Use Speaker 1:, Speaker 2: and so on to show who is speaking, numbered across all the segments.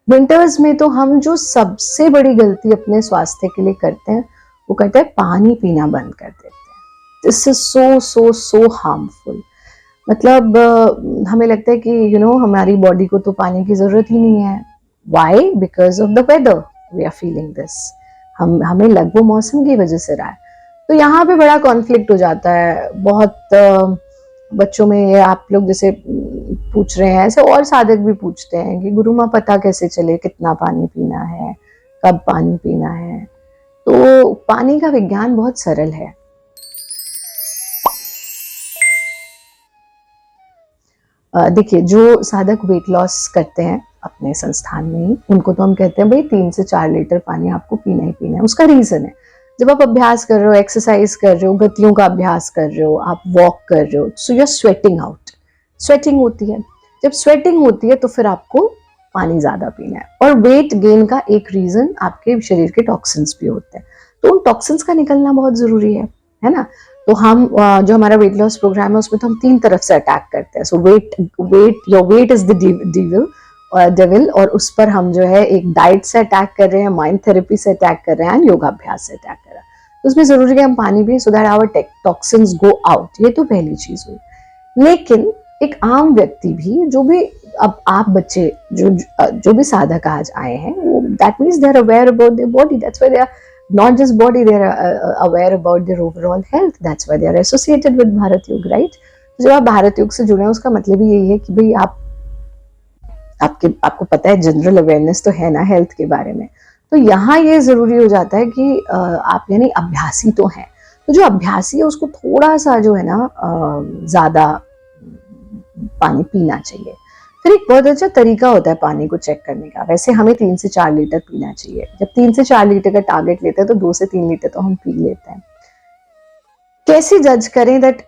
Speaker 1: Winters में तो हम जो सबसे बड़ी गलती अपने स्वास्थ्य के लिए करते हैं वो करते हैं पानी पीना बंद कर देते हैं। This is so so so harmful. मतलब हमें लगता है कि हमारी बॉडी को तो पानी की जरूरत ही नहीं है। Why? Because of the weather we are feeling this. हमें लग वो मौसम की वजह से रहा है। तो यहाँ पे बड़ा कॉन्फ्लिक्ट हो जाता है बहुत। बच्चों में ये आप लोग जैसे पूछ रहे हैं, ऐसे और साधक भी पूछते हैं कि गुरु माँ पता कैसे चले कितना पानी पीना है, कब पानी पीना है। तो पानी का विज्ञान बहुत सरल है। देखिए, जो साधक वेट लॉस करते हैं अपने संस्थान में ही, उनको तो हम कहते हैं भाई 3 से 4 लीटर पानी आपको पीना ही पीना है। उसका रीजन है, जब आप अभ्यास कर रहे हो, एक्सरसाइज कर रहे हो, गतियों का अभ्यास कर रहे हो, आप वॉक कर रहे हो, so you are sweating out. Sweating होती है, जब स्वेटिंग होती है तो फिर आपको पानी ज्यादा पीना है। और वेट गेन का एक रीजन आपके शरीर के टॉक्सिन्स भी होते हैं, तो उन टॉक्सिन्स का निकलना बहुत जरूरी है ना। तो हम जो हमारा वेट लॉस प्रोग्राम है उसमें तो हम 3 तरफ से अटैक करते हैं। So your weight is the devil, और उस पर हम जो है एक डाइट से अटैक कर रहे हैं, माइंड थेरेपी से अटैक कर रहे हैं, एंड योगाभ्यास से अटैक कर रहे हैं। तो उसमें जरूरी है कि हम पानी पिए so that our toxins go out. ये तो पहली चीज हुई। लेकिन एक आम व्यक्ति भी, जो भी, अब आप बच्चे जो भी साधक आज आए हैं, वो that means they are aware about their body, that's why they are not just body, they are aware about their overall health. That's why they are associated with Bharat Yog, right? जब आप भारत योग से जुड़े हैं उसका मतलब ही यही है कि भाई आपको पता है, जनरल अवेयरनेस तो है ना हेल्थ के बारे में। तो यहाँ ये जरूरी हो जाता है कि आप यानी अभ्यासी तो हैं, तो जो अभ्यासी है उसको थोड़ा सा जो है ना ज्यादा पानी पीना चाहिए। फिर एक बहुत अच्छा तरीका होता है पानी को चेक करने का। वैसे हमें 3 से 4 लीटर पीना चाहिए। जब 3 से 4 लीटर का टारगेट लेते हैं तो 2 से 3 लीटर तो हम पी लेते हैं। कैसे जज करें that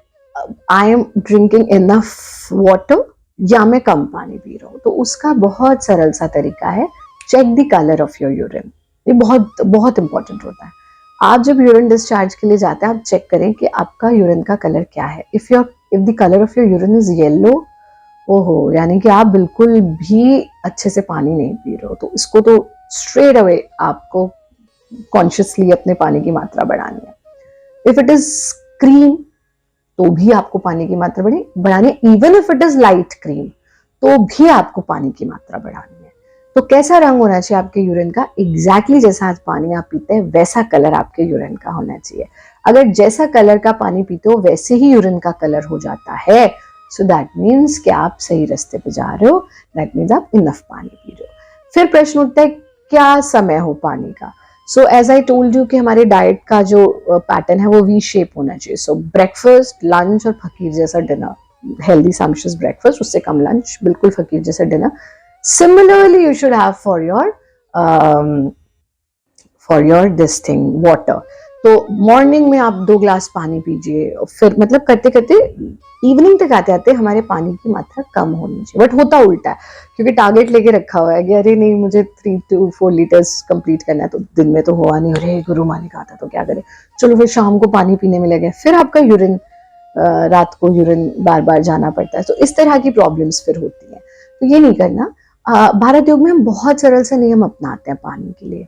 Speaker 1: I am drinking enough water या मैं कम पानी पी रहा हूँ? तो उसका बहुत सरल सा तरीका है, check the colour of your urine. ये बहुत बहुत इंपॉर्टेंट होता है। आप जब यूरिन डिस्चार्ज के लिए जाते हैं, आप चेक करें कि आपका यूरिन का कलर क्या है। If the colour of your urine is yellow, ओहो, यानी कि आप बिल्कुल भी अच्छे से पानी नहीं पी रहे हो। तो इसको तो स्ट्रेट अवे आपको कॉन्शियसली अपने पानी की मात्रा बढ़ानी है। इफ इट इज क्रीम, तो भी आपको पानी की मात्रा बढ़ानी है। Even if it is light cream, तो भी आपको पानी की मात्रा बढ़ानी है। तो कैसा रंग होना चाहिए आपके यूरिन का? एग्जैक्टली जैसा आज पानी आप पीते हैं वैसा कलर आपके यूरिन का होना चाहिए। अगर जैसा कलर का पानी पीते हो वैसे ही यूरिन का कलर हो जाता है, सो दैट मीन्स कि आप सही रास्ते पे जा रहे हो, दैट मीन्स आप इनफ पानी पी रहे हो। फिर प्रश्न उठता है क्या समय हो पानी का। So as I told you कि हमारे डाइट का जो पैटर्न है वो वी शेप होना चाहिए। सो ब्रेकफास्ट, लंच और फकीर जैसा डिनर, हेल्दी सैम्पशस ब्रेकफास्ट, उससे कम लंच, बिल्कुल फकीर जैसा dinner. Similarly you should have for your this thing water. तो मॉर्निंग में आप 2 ग्लास पानी पीजिए, फिर मतलब करते करते इवनिंग तक आते आते हमारे पानी की मात्रा कम होनी चाहिए। बट होता उल्टा है, क्योंकि टारगेट लेके रखा हुआ है कि अरे नहीं मुझे 3 to 4 लीटर्स कंप्लीट करना है, तो दिन में तो हुआ नहीं, अरे गुरु माँ ने कहा था तो क्या करें, चलो फिर शाम को पानी पीने में लगे, फिर आपका यूरिन रात को यूरिन बार बार जाना पड़ता है। तो इस तरह की प्रॉब्लम्स फिर होती हैं। तो ये नहीं करना। भारत योग में हम बहुत सरल से नियम अपनाते हैं पानी के लिए,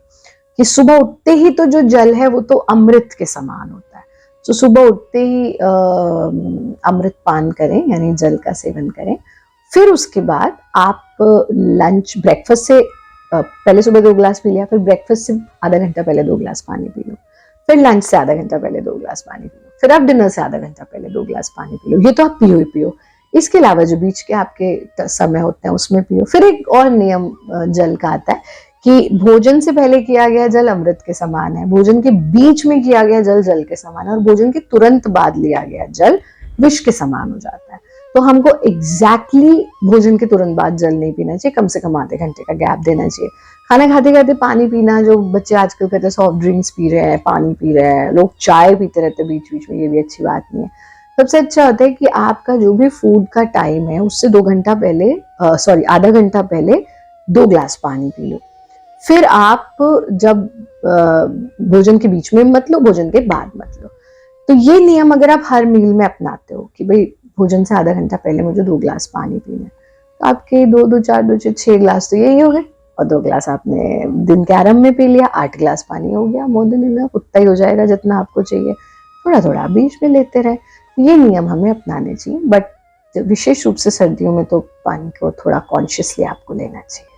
Speaker 1: कि सुबह उठते ही तो जो जल है वो तो अमृत के समान होता है। तो सुबह उठते ही अमृत पान करें, यानी जल का सेवन करें। फिर उसके बाद आप लंच, ब्रेकफास्ट से पहले सुबह 2 ग्लास पी लिया, फिर ब्रेकफास्ट से आधा घंटा पहले 2 ग्लास पानी पी लो, फिर लंच से आधा घंटा पहले 2 ग्लास पानी पी लो, फिर आप डिनर से आधा घंटा पहले 2 ग्लास पानी पी लो। ये तो आप पियो ही पियो। इसके अलावा जो बीच के आपके समय होते हैं उसमें पियो। फिर एक और नियम जल का आता है कि भोजन से पहले किया गया जल अमृत के समान है, भोजन के बीच में किया गया जल जल के समान है, और भोजन के तुरंत बाद लिया गया जल विष के समान हो जाता है। तो हमको एग्जैक्टली भोजन के तुरंत बाद जल नहीं पीना चाहिए, कम से कम आधे घंटे का गैप देना चाहिए। खाना खाते खाते पानी पीना, जो बच्चे आजकल कहते हैं सॉफ्ट ड्रिंक्स पी रहे हैं, पानी पी रहे हैं, लोग चाय पीते रहते हैं बीच बीच में, ये भी अच्छी बात नहीं है। सबसे अच्छा होता है कि आपका जो भी फूड का टाइम है उससे 2 घंटा पहले, आधा घंटा पहले 2 ग्लास पानी पी लो। फिर आप जब भोजन के बीच में मत लो, भोजन के बाद मत लो। तो ये नियम अगर आप हर मील में अपनाते हो कि भाई भोजन से आधा घंटा पहले मुझे 2 ग्लास पानी पीना है, तो आपके 2, 2, 4, 2, 6 ग्लास तो यही हो गए। और 2 ग्लास आपने दिन के आरंभ में पी लिया, 8 ग्लास पानी हो गया, मोर देन इनफ, उतना ही हो जाएगा जितना आपको चाहिए। थोड़ा थोड़ा आप बीच में लेते रहे। ये नियम हमें अपनाने चाहिए, बट विशेष रूप से सर्दियों में तो पानी को थोड़ा कॉन्शियसली आपको लेना चाहिए।